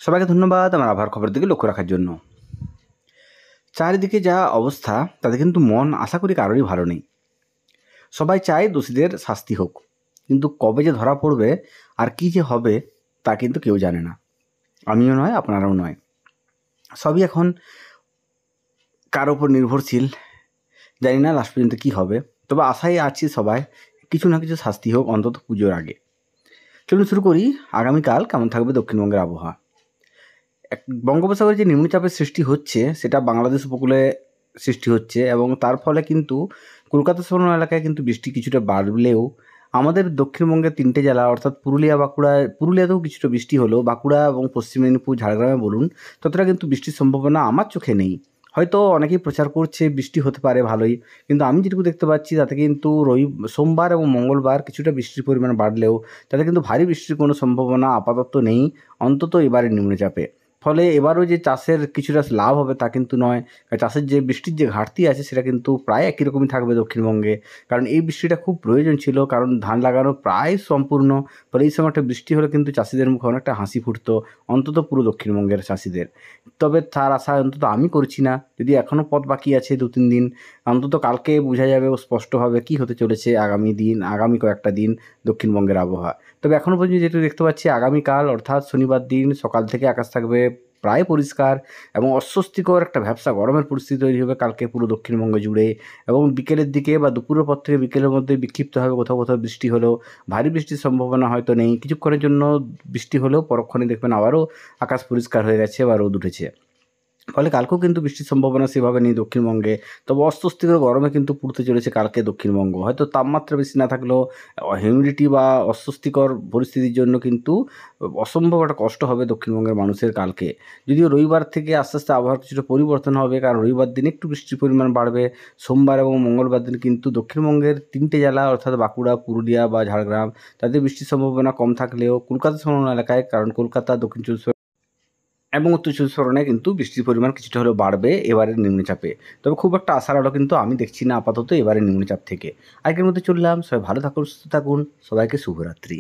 সবাইকে ধন্যবাদ আমার আবহাওয়ার খবরের দিকে লক্ষ্য রাখার জন্য। চারিদিকে যা অবস্থা তাতে কিন্তু মন আশা করি কারোরই ভালো নেই। সবাই চায় দোষীদের শাস্তি হোক, কিন্তু কবে যে ধরা পড়বে আর কী যে হবে তা কিন্তু কেউ জানে না। আমিও নয়, আপনারাও নয়। সবই এখন কার ওপর নির্ভরশীল। জানি না লাস্ট পর্যন্ত কী হবে, তবে আশায় আছি সবাই কিছু না কিছু শাস্তি হোক অন্তত পুজোর আগে। চলুন শুরু করি। আগামীকাল কেমন থাকবে দক্ষিণবঙ্গের আবহাওয়া। বঙ্গোপসাগরে যে নিম্নচাপের সৃষ্টি হচ্ছে সেটা বাংলাদেশ উপকূলে সৃষ্টি হচ্ছে এবং তার ফলে কিন্তু কলকাতা সংলগ্ন এলাকায় কিন্তু বৃষ্টি কিছুটা বাড়লেও আমাদের দক্ষিণবঙ্গের 3টে জেলা অর্থাৎ পুরুলিয়া, পুরুলিয়াতেও কিছুটা বৃষ্টি হলো, বাঁকুড়া এবং পশ্চিম মেদিনীপুর, ঝাড়গ্রামে বলুন, ততটা কিন্তু বৃষ্টির সম্ভাবনা আমার চোখে নেই। হয়তো অনেকেই প্রচার করছে বৃষ্টি হতে পারে ভালোই, কিন্তু আমি যেটুকু দেখতে পাচ্ছি তাতে কিন্তু সোমবার এবং মঙ্গলবার কিছুটা বৃষ্টির পরিমাণ বাড়লেও তাতে কিন্তু ভারী বৃষ্টির কোনো সম্ভাবনা আপাতত নেই, অন্তত এবারের নিম্নচাপে। ফলে এবারও যে চাষের কিছুটা লাভ হবে তা কিন্তু নয়। চাষের যে বৃষ্টির যে ঘাটতি আছে সেটা কিন্তু প্রায় একই রকমই থাকবে দক্ষিণবঙ্গে। কারণ এই বৃষ্টিটা খুব প্রয়োজন ছিল, কারণ ধান লাগানো প্রায় সম্পূর্ণ। ফলে এই সময় একটা বৃষ্টি হলে কিন্তু চাষিদের মুখে অনেকটা হাসি ফুটতো, অন্তত পুরো দক্ষিণবঙ্গের চাষিদের। তবে তার আশা অন্তত আমি করছি না, যদি এখনও পথ বাকি আছে 2-3 দিন। অন্তত কালকে বোঝা যাবে স্পষ্টভাবে কী হতে চলেছে আগামী কয়েকটা দিন দক্ষিণবঙ্গের আবহাওয়া। তবে এখনও পর্যন্ত যেটা দেখতে পাচ্ছি আগামীকাল অর্থাৎ শনিবার দিন সকাল থেকে আকাশ থাকবে প্রায় পরিষ্কার এবং অস্বস্তিকর একটা ভ্যাপসা গরমের পরিস্থিতি তৈরি হবে কালকে পুরো দক্ষিণবঙ্গ জুড়ে। এবং বিকেলের দিকে বা দুপুরের পর থেকে বিকেলের মধ্যে বিক্ষিপ্তভাবে কোথাও কোথাও বৃষ্টি হলেও ভারী বৃষ্টির সম্ভাবনা হয়তো নেই। কিছুক্ষণের জন্য বৃষ্টি হলেও পরক্ষণে দেখবেন আবারও আকাশ পরিষ্কার হয়ে গেছে বা রোদ উঠেছে। ফলে কালকেও কিন্তু বৃষ্টির সম্ভাবনা সেভাবে নেই দক্ষিণবঙ্গে। তবে অস্বস্তিকর গরমে কিন্তু পড়তে চলেছে কালকে দক্ষিণবঙ্গ। হয়তো তাপমাত্রা বেশি না থাকলেও হিউমিডিটি বা অস্বস্তিকর পরিস্থিতির জন্য কিন্তু অসম্ভব একটা কষ্ট হবে দক্ষিণবঙ্গের মানুষের কালকে। যদিও রবিবার থেকে আস্তে আস্তে আবহাওয়ার কিছুটা পরিবর্তন হবে, কারণ রবিবার দিন একটু বৃষ্টির পরিমাণ বাড়বে। সোমবার এবং মঙ্গলবার দিন কিন্তু দক্ষিণবঙ্গের 3টে জেলা অর্থাৎ বাঁকুড়া, পুরুলিয়া বা ঝাড়গ্রাম তাদের বৃষ্টির সম্ভাবনা কম থাকলেও কলকাতা সংলগ্ন এলাকায়, কারণ কলকাতা, দক্ষিণ চব্বিশ এবং উত্তর চব্বিশ পরগনায় কিন্তু বৃষ্টির পরিমাণ কিছুটা হলেও বাড়বে এবারের নিম্নচাপে। তবে খুব একটা আশার আলো কিন্তু আমি দেখছি না আপাতত এবারের নিম্নচাপ থেকে। আজকের মধ্যে চললাম। সবাই ভালো থাকুন, সুস্থ থাকুন। সবাইকে শুভরাত্রি।